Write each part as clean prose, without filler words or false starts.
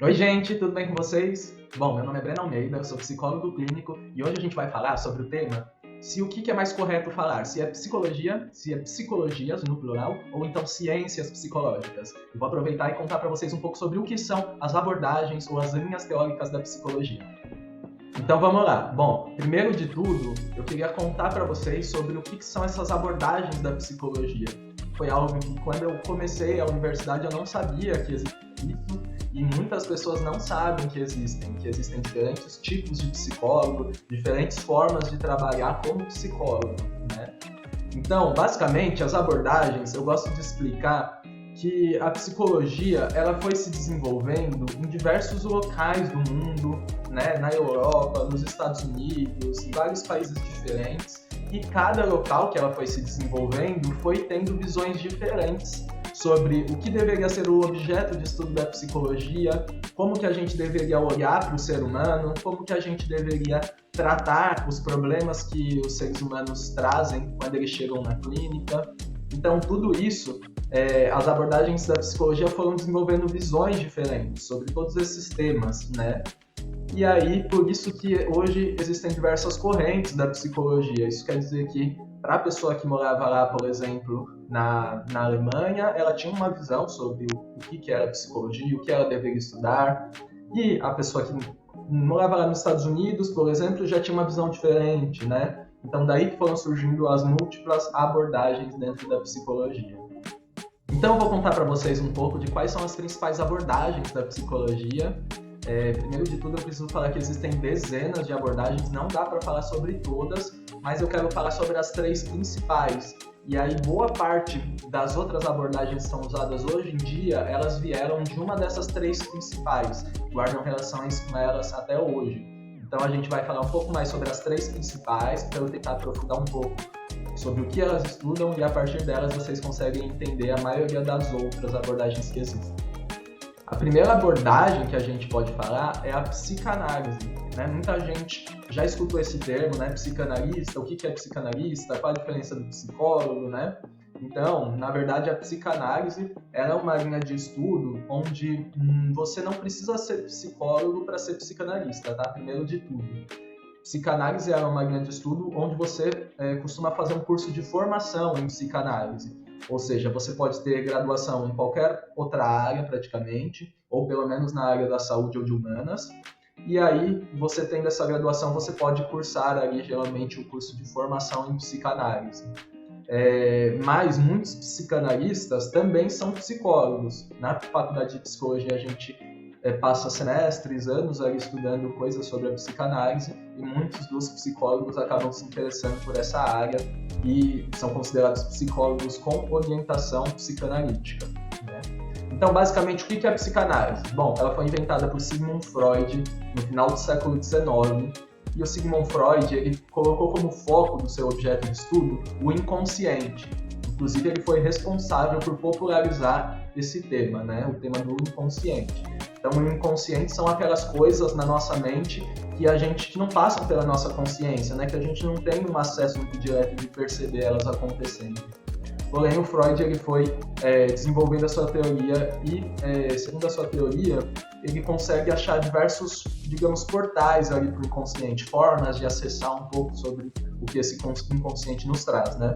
Oi, gente, tudo bem com vocês? Bom, meu nome é Breno Almeida, eu sou psicólogo clínico e hoje a gente vai falar sobre o tema se o que é mais correto falar, se é psicologia, se é psicologias no plural, ou então ciências psicológicas. Eu vou aproveitar e contar para vocês um pouco sobre o que são as abordagens ou as linhas teóricas da psicologia. Então vamos lá. Bom, primeiro de tudo, eu queria contar para vocês sobre o que são essas abordagens da psicologia. Foi algo que quando eu comecei a universidade eu não sabia que existia isso, e muitas pessoas não sabem que existem diferentes tipos de psicólogo, diferentes formas de trabalhar como psicólogo, né? Então, basicamente, as abordagens, eu gosto de explicar que a psicologia ela foi se desenvolvendo em diversos locais do mundo, né? Na Europa, nos Estados Unidos, em vários países diferentes, e cada local que ela foi se desenvolvendo foi tendo visões diferentes sobre o que deveria ser o objeto de estudo da psicologia, como que a gente deveria olhar para o ser humano, como que a gente deveria tratar os problemas que os seres humanos trazem quando eles chegam na clínica. Então, tudo isso, as abordagens da psicologia foram desenvolvendo visões diferentes sobre todos esses temas, né? E aí, por isso que hoje existem diversas correntes da psicologia. Isso quer dizer que, para a pessoa que morava lá, por exemplo, na Alemanha, ela tinha uma visão sobre o que era psicologia, o que ela deveria estudar. E a pessoa que morava lá nos Estados Unidos, por exemplo, já tinha uma visão diferente, né? Então, daí que foram surgindo as múltiplas abordagens dentro da psicologia. Então, eu vou contar para vocês um pouco de quais são as principais abordagens da psicologia. Primeiro de tudo, eu preciso falar que existem dezenas de abordagens, não dá para falar sobre todas, mas eu quero falar sobre as três principais. E aí, boa parte das outras abordagens que são usadas hoje em dia, elas vieram de uma dessas três principais, guardam relações com elas até hoje. Então, a gente vai falar um pouco mais sobre as três principais, para eu tentar aprofundar um pouco sobre o que elas estudam, e a partir delas vocês conseguem entender a maioria das outras abordagens que existem. A primeira abordagem que a gente pode falar é a psicanálise, né? Muita gente já escutou esse termo, né? Psicanalista, o que é psicanalista, qual a diferença do psicólogo, né? Então, na verdade, a psicanálise ela é uma linha de estudo onde você não precisa ser psicólogo para ser psicanalista, tá? Primeiro de tudo. Psicanálise é uma linha de estudo onde você costuma fazer um curso de formação em psicanálise. Ou seja, você pode ter graduação em qualquer outra área praticamente, ou pelo menos na área da saúde ou de humanas. E aí, você tendo essa graduação, você pode cursar ali geralmente o curso de formação em psicanálise. Mas muitos psicanalistas também são psicólogos. Na faculdade de psicologia a gente passa semestres, anos ali estudando coisas sobre a psicanálise, e muitos dos psicólogos acabam se interessando por essa área e são considerados psicólogos com orientação psicanalítica, né? Então, basicamente, o que é a psicanálise? Bom, ela foi inventada por Sigmund Freud no final do século XIX, e o Sigmund Freud ele colocou como foco do seu objeto de estudo o inconsciente. Inclusive, ele foi responsável por popularizar esse tema, né? O tema do inconsciente. Então, o inconsciente são aquelas coisas na nossa mente que não passam pela nossa consciência, né? Que a gente não tem um acesso muito direto de perceber elas acontecendo. Porém, o Freud ele foi desenvolvendo a sua teoria e, segundo a sua teoria, ele consegue achar diversos, digamos, portais ali para o inconsciente, formas de acessar um pouco sobre o que esse inconsciente nos traz, né?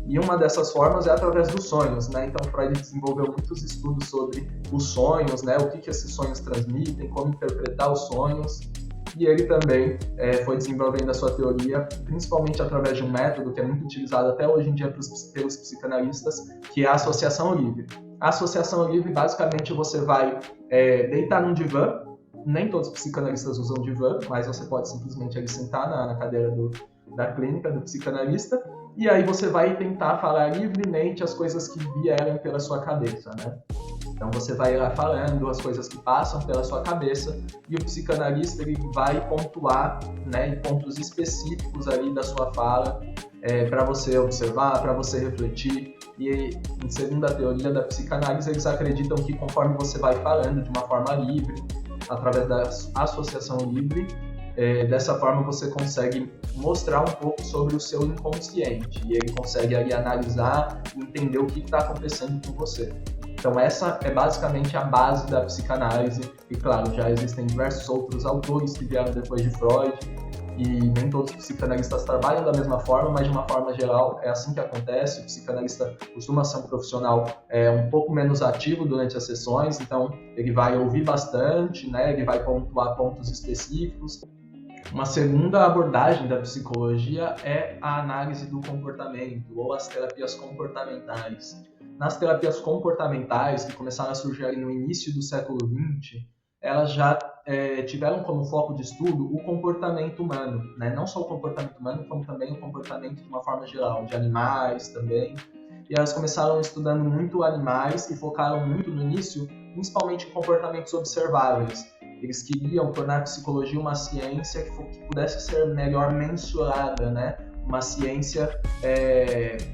E uma dessas formas é através dos sonhos, né? Então, Freud desenvolveu muitos estudos sobre os sonhos, né? O que esses sonhos transmitem, como interpretar os sonhos. E ele também foi desenvolvendo a sua teoria, principalmente através de um método que é muito utilizado até hoje em dia pelos psicanalistas, que é a associação livre. A associação livre, basicamente, você vai deitar num divã. Nem todos os psicanalistas usam divã, mas você pode simplesmente ali sentar na cadeira da clínica do psicanalista, e aí você vai tentar falar livremente as coisas que vierem pela sua cabeça, né? Então você vai lá falando as coisas que passam pela sua cabeça, e o psicanalista ele vai pontuar, né, em pontos específicos ali da sua fala, para você observar, para você refletir. E segundo a teoria da psicanálise, eles acreditam que conforme você vai falando de uma forma livre, através da associação livre, dessa forma você consegue mostrar um pouco sobre o seu inconsciente, e ele consegue ali analisar e entender o que está acontecendo com você. Então essa é basicamente a base da psicanálise, e claro, já existem diversos outros autores que vieram depois de Freud, e nem todos os psicanalistas trabalham da mesma forma, mas de uma forma geral é assim que acontece. O psicanalista costuma ser um profissional um pouco menos ativo durante as sessões, então ele vai ouvir bastante, né? Ele vai pontuar pontos específicos. Uma segunda abordagem da psicologia é a análise do comportamento, ou as terapias comportamentais. Nas terapias comportamentais, que começaram a surgir ali no início do século XX, elas já tiveram como foco de estudo o comportamento humano, né? Não só o comportamento humano, como também o comportamento de uma forma geral, de animais também. E elas começaram estudando muito animais e focaram muito no início, principalmente em comportamentos observáveis. Eles queriam tornar a psicologia uma ciência que pudesse ser melhor mensurada, né? Uma ciência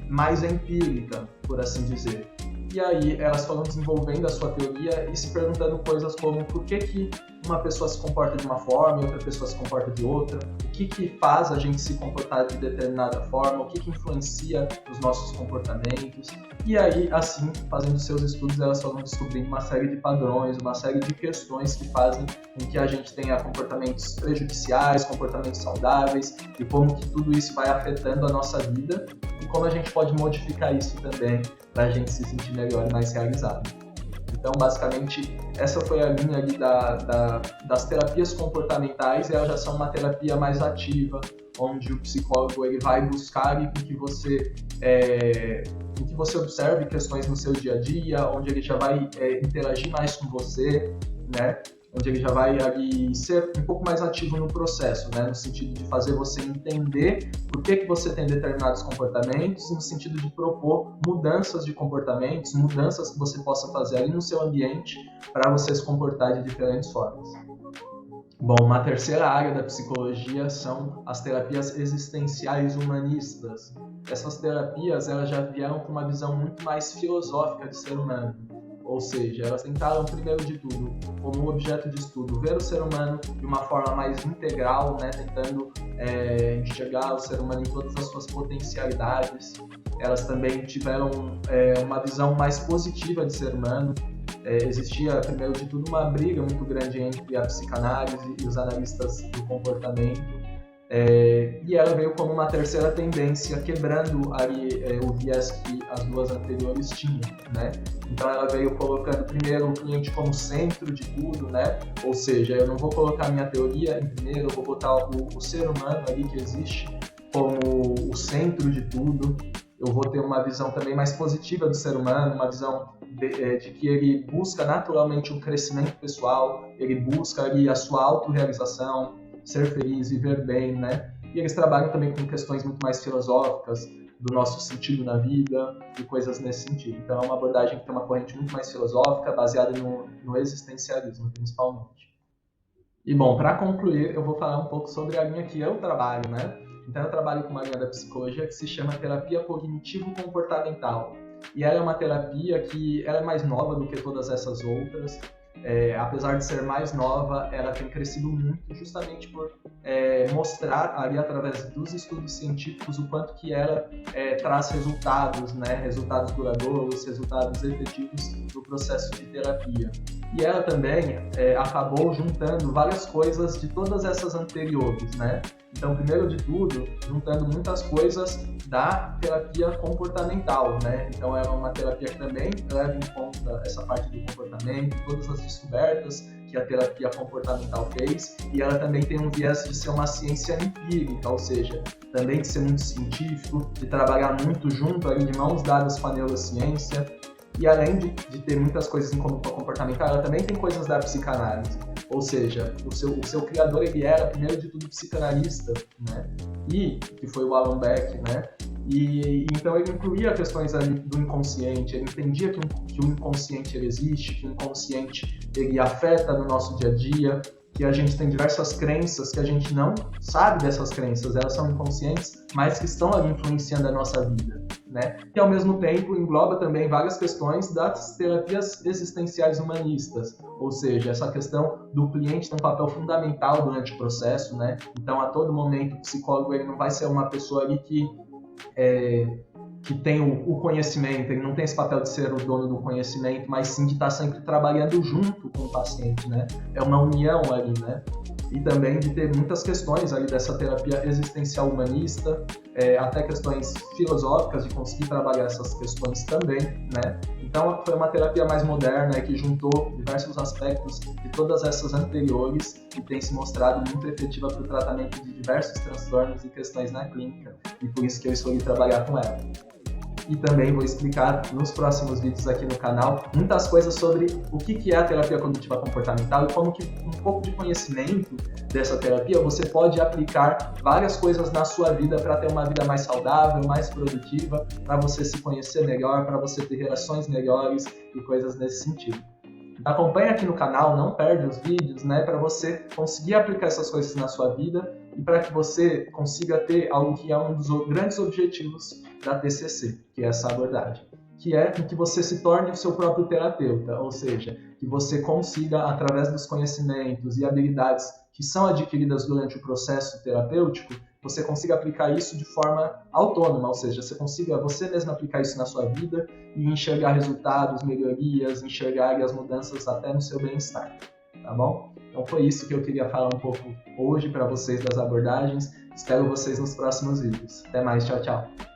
mais empírica, por assim dizer. E aí elas foram desenvolvendo a sua teoria e se perguntando coisas como por que uma pessoa se comporta de uma forma e outra pessoa se comporta de outra, o que faz a gente se comportar de determinada forma, o que influencia os nossos comportamentos. E aí, assim, fazendo seus estudos, elas foram descobrindo uma série de padrões, uma série de questões que fazem com que a gente tenha comportamentos prejudiciais, comportamentos saudáveis, e como que tudo isso vai afetando a nossa vida e como a gente pode modificar isso também para a gente se sentir melhor e mais realizado. Então, basicamente, essa foi a linha ali das terapias comportamentais, e elas já são uma terapia mais ativa, onde o psicólogo ele vai buscar com que você observe questões no seu dia a dia, onde ele já vai interagir mais com você, né? Onde ele já vai ali ser um pouco mais ativo no processo, né? No sentido de fazer você entender por que você tem determinados comportamentos e no sentido de propor mudanças de comportamentos, mudanças que você possa fazer ali no seu ambiente para você se comportar de diferentes formas. Bom, uma terceira área da psicologia são as terapias existenciais humanistas. Essas terapias elas já vieram com uma visão muito mais filosófica de ser humano. Ou seja, elas tentaram, primeiro de tudo, como objeto de estudo, ver o ser humano de uma forma mais integral, né? Tentando enxergar o ser humano em todas as suas potencialidades. Elas também tiveram uma visão mais positiva de ser humano. Existia, primeiro de tudo, uma briga muito grande entre a psicanálise e os analistas do comportamento. E ela veio como uma terceira tendência, quebrando ali o viés que as duas anteriores tinham, né? Então ela veio colocando primeiro o cliente como centro de tudo, né? Ou seja, eu não vou colocar minha teoria em primeiro, eu vou botar o ser humano ali que existe como o centro de tudo. Eu vou ter uma visão também mais positiva do ser humano, uma visão de que ele busca naturalmente um crescimento pessoal, ele busca ali a sua autorrealização, ser feliz, viver bem, né? E eles trabalham também com questões muito mais filosóficas, do nosso sentido na vida e coisas nesse sentido. Então é uma abordagem que tem uma corrente muito mais filosófica, baseada no existencialismo, principalmente. E bom, para concluir, eu vou falar um pouco sobre a linha que eu trabalho, né? Então eu trabalho com uma linha da psicologia que se chama terapia cognitivo-comportamental. E ela é uma terapia que ela é mais nova do que todas essas outras. Apesar de ser mais nova, ela tem crescido muito justamente por mostrar ali através dos estudos científicos o quanto que ela traz resultados, né? Resultados duradouros, resultados efetivos no processo de terapia. E ela também acabou juntando várias coisas de todas essas anteriores, né? Então, primeiro de tudo, juntando muitas coisas da terapia comportamental, né? Então, é uma terapia que também leva em conta essa parte do comportamento, todas as descobertas que a terapia comportamental fez, e ela também tem um viés de ser uma ciência empírica, ou seja, também de ser muito científico, de trabalhar muito junto, ali, de mãos dadas com a neurociência, e além de ter muitas coisas em comum com a comportamental, ela também tem coisas da psicanálise. Ou seja, o seu criador ele era, primeiro de tudo, psicanalista, né? E que foi o Alan Beck, né? E então ele incluía questões ali do inconsciente, ele entendia que o inconsciente ele existe, que o inconsciente ele afeta no nosso dia a dia, que a gente tem diversas crenças que a gente não sabe dessas crenças, elas são inconscientes, mas que estão ali influenciando a nossa vida, né? E ao mesmo tempo engloba também várias questões das terapias existenciais humanistas, ou seja, essa questão do cliente tem um papel fundamental durante o processo, né? Então a todo momento o psicólogo ele não vai ser uma pessoa ali que que tem o conhecimento, ele não tem esse papel de ser o dono do conhecimento, mas sim de estar sempre trabalhando junto com o paciente, né? É uma união ali, né? E também de ter muitas questões ali dessa terapia existencial humanista, até questões filosóficas, de conseguir trabalhar essas questões também, né? Então, foi uma terapia mais moderna que juntou diversos aspectos de todas essas anteriores e tem se mostrado muito efetiva para o tratamento de diversos transtornos e questões na clínica, e por isso que eu escolhi trabalhar com ela. E também vou explicar nos próximos vídeos aqui no canal muitas coisas sobre o que é a terapia cognitiva comportamental e como que um pouco de conhecimento dessa terapia você pode aplicar várias coisas na sua vida para ter uma vida mais saudável, mais produtiva, para você se conhecer melhor, para você ter relações melhores e coisas nesse sentido. Acompanha aqui no canal, não perde os vídeos, né, para você conseguir aplicar essas coisas na sua vida e para que você consiga ter algo que é um dos grandes objetivos da TCC, que é essa abordagem, que é que você se torne o seu próprio terapeuta, ou seja, que você consiga, através dos conhecimentos e habilidades que são adquiridas durante o processo terapêutico, você consiga aplicar isso de forma autônoma, ou seja, você consiga você mesmo aplicar isso na sua vida e enxergar resultados, melhorias, enxergar as mudanças até no seu bem-estar, tá bom? Então foi isso que eu queria falar um pouco hoje para vocês das abordagens. Espero vocês nos próximos vídeos. Até mais, tchau, tchau!